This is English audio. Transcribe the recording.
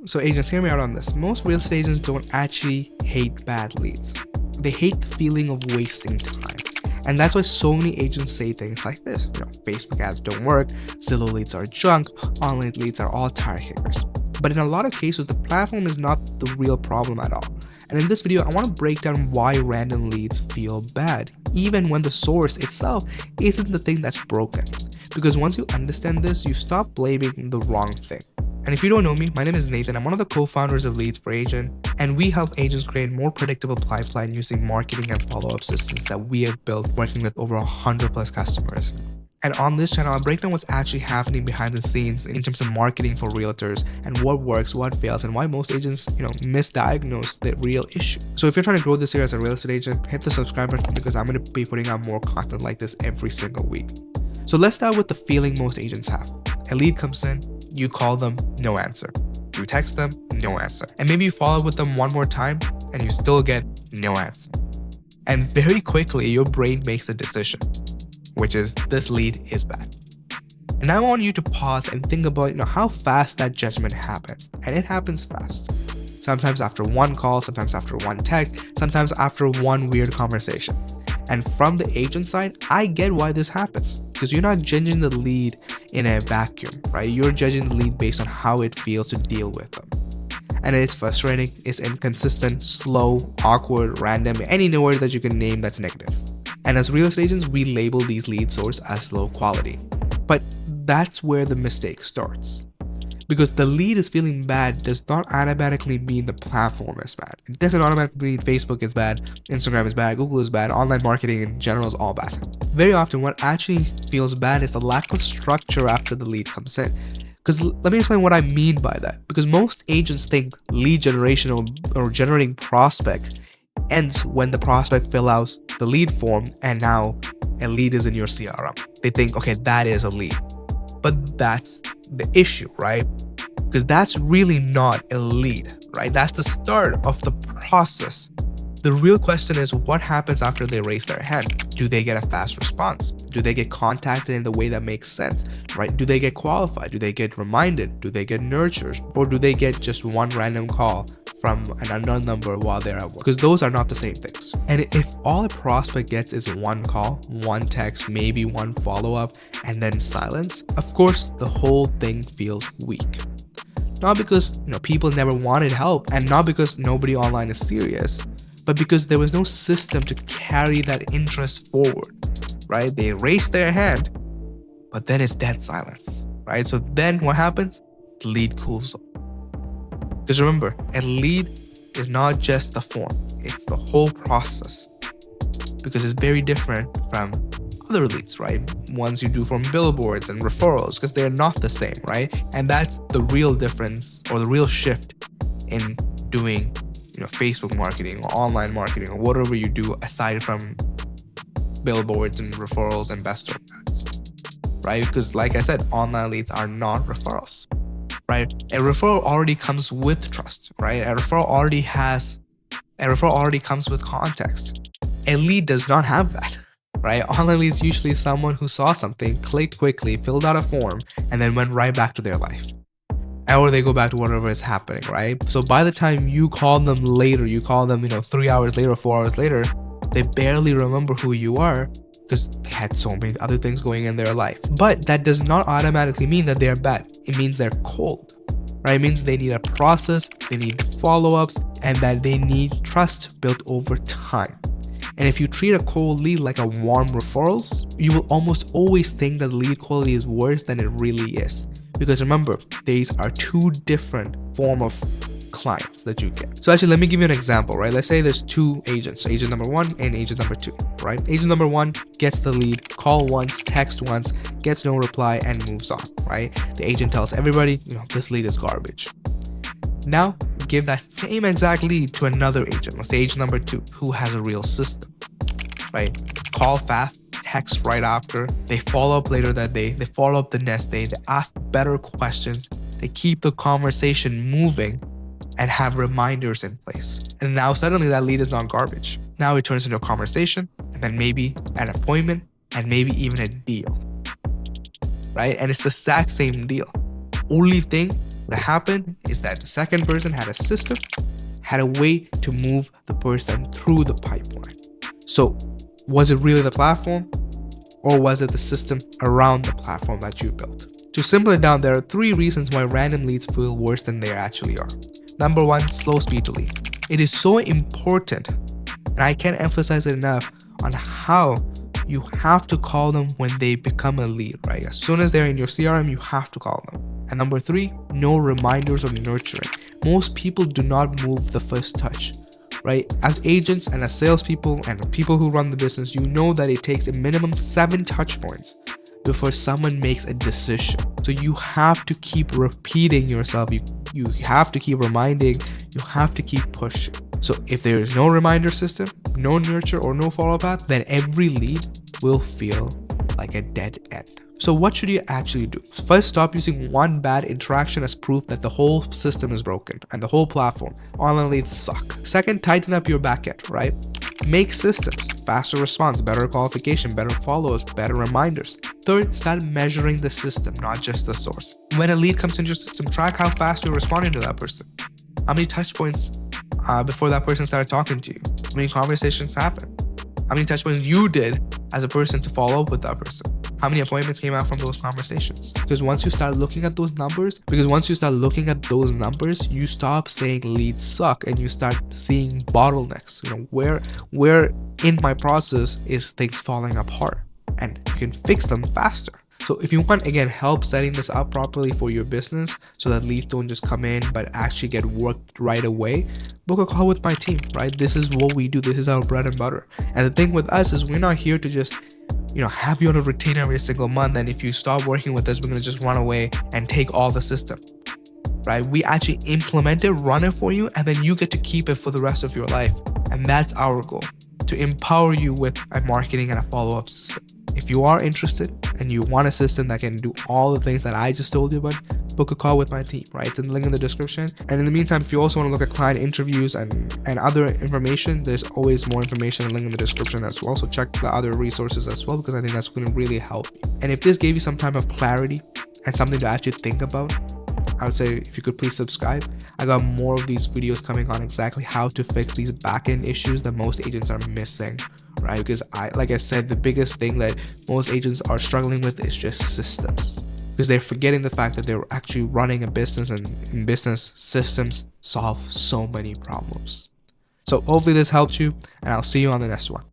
So agents, hear me out on this. Most real estate agents don't actually hate bad leads. They hate the feeling of wasting time. And that's why so many agents say things like this. Facebook ads don't work, Zillow leads are junk, online leads are all tire kickers. But in a lot of cases, the platform is not the real problem at all. And in this video, I want to break down why random leads feel bad, even when the source itself isn't the thing that's broken. Because once you understand this, you stop blaming the wrong thing. And if you don't know me, my name is Nathan. I'm one of the co-founders of Leads for Agent, and we help agents create more predictable pipeline using marketing and follow-up systems that we have built working with over 100 plus customers. And on this channel, I'll break down what's actually happening behind the scenes in terms of marketing for realtors and what works, what fails, and why most agents, misdiagnose the real issue. So if you're trying to grow this year as a real estate agent, hit the subscribe button because I'm going to be putting out more content like this every single week. So let's start with the feeling most agents have. A lead comes in, you call them, no answer. You text them, no answer. And maybe you follow up with them one more time and you still get no answer. And very quickly, your brain makes a decision, which is this lead is bad. And I want you to pause and think about how fast that judgment happens. And it happens fast. Sometimes after one call, sometimes after one text, sometimes after one weird conversation. And from the agent side, I get why this happens because you're not judging the lead in a vacuum, right? You're judging the lead based on how it feels to deal with them. And it's frustrating, it's inconsistent, slow, awkward, random, any word that you can name that's negative. And as real estate agents, we label these lead sources as low quality. But that's where the mistake starts. Because the lead is feeling bad does not automatically mean the platform is bad. It doesn't automatically mean Facebook is bad, Instagram is bad, Google is bad, online marketing in general is all bad. Very often what actually feels bad is the lack of structure after the lead comes in. Because let me explain what I mean by that. Because most agents think lead generation or generating prospect ends when the prospect fill out the lead form and now a lead is in your CRM. They think, okay, that is a lead. But that's the issue, right? Because that's really not a lead, right? That's the start of the process. The real question is what happens after they raise their hand? Do they get a fast response? Do they get contacted in the way that makes sense, right? Do they get qualified? Do they get reminded? Do they get nurtured? Or do they get just one random call from an unknown number while they're at work? Because those are not the same things. And if all a prospect gets is one call, one text, maybe one follow-up, and then silence, of course, the whole thing feels weak. Not because people never wanted help and not because nobody online is serious, but because there was no system to carry that interest forward, right? They raised their hand, but then it's dead silence, right? So then what happens? The lead cools off. Because remember, a lead is not just the form, it's the whole process. Because it's very different from other leads, right? Ones you do from billboards and referrals, because they're not the same, right? And that's the real difference or the real shift in doing Facebook marketing or online marketing or whatever you do aside from billboards and referrals and investor ads, right? Because like I said, online leads are not referrals. Right? A referral already comes with trust, right? A referral already comes with context. A lead does not have that, right? Online lead is usually someone who saw something, clicked quickly, filled out a form, and then went right back to their life. Or they go back to whatever is happening, right? So by the time you call them later, 3 hours later, 4 hours later, they barely remember who you are because they had so many other things going in their life. But that does not automatically mean that they're bad. It means they're cold, right? It means they need a process, they need follow-ups, and that they need trust built over time. And if you treat a cold lead like a warm referrals, you will almost always think that lead quality is worse than it really is. Because remember, these are two different form of clients that you get. So actually, let me give you an example, right? Let's say there's two agents, so agent number 1 and agent number 2, right? Agent number 1 gets the lead, call once, text once, gets no reply and moves on, right? The agent tells everybody, this lead is garbage. Now, give that same exact lead to another agent, let's say agent number 2, who has a real system, right? Call fast, text right after, they follow up later that day, they follow up the next day, they ask better questions, they keep the conversation moving, and have reminders in place. And now suddenly that lead is not garbage. Now it turns into a conversation, and then maybe an appointment, and maybe even a deal, right? And it's the exact same deal. Only thing What happened is that the second person had a system, had a way to move the person through the pipeline. So was it really the platform, or was it the system around the platform that you built? To simple it down, there are 3 reasons why random leads feel worse than they actually are. Number 1, slow speed to lead. It is so important, and I can't emphasize it enough, on how you have to call them when they become a lead, right? As soon as they're in your CRM, you have to call them. And number 3, no reminders or nurturing. Most people do not move the first touch, right? As agents and as salespeople and people who run the business, you know that it takes a minimum 7 touch points before someone makes a decision. So you have to keep repeating yourself. You have to keep reminding, you have to keep pushing. So if there is no reminder system, no nurture or no follow path, then every lead will feel like a dead end. So what should you actually do? First, stop using one bad interaction as proof that the whole system is broken and the whole platform. Online leads suck. Second, tighten up your backend, right? Make systems, faster response, better qualification, better follow-ups, better reminders. Third, start measuring the system, not just the source. When a lead comes into your system, track how fast you're responding to that person. How many touch points before that person started talking to you? How many conversations happened? How many touch points you did as a person to follow up with that person? How many appointments came out from those conversations? Because once you start looking at those numbers, you stop saying leads suck and you start seeing bottlenecks. Where in my process is things falling apart, and you can fix them faster. So if you want, again, help setting this up properly for your business so that leads don't just come in but actually get worked right away, book a call with my team, right? This is what we do. This is our bread and butter. And the thing with us is we're not here to just have you on a retainer every single month, and if you stop working with us, we're gonna just run away and take all the system, right? We actually implement it, run it for you, and then you get to keep it for the rest of your life. And that's our goal, to empower you with a marketing and a follow-up system. If you are interested and you want a system that can do all the things that I just told you about, book a call with my team, right? It's in the link in the description. And in the meantime, if you also want to look at client interviews and other information, there's always more information in the link in the description as well. So check the other resources as well, because I think that's going to really help you. And if this gave you some type of clarity and something to actually think about, I would say if you could please subscribe. I got more of these videos coming on exactly how to fix these back-end issues that most agents are missing, right? Because like I said, the biggest thing that most agents are struggling with is just systems, because they're forgetting the fact that they're actually running a business, and in business, systems solve so many problems. So hopefully this helped you, and I'll see you on the next one.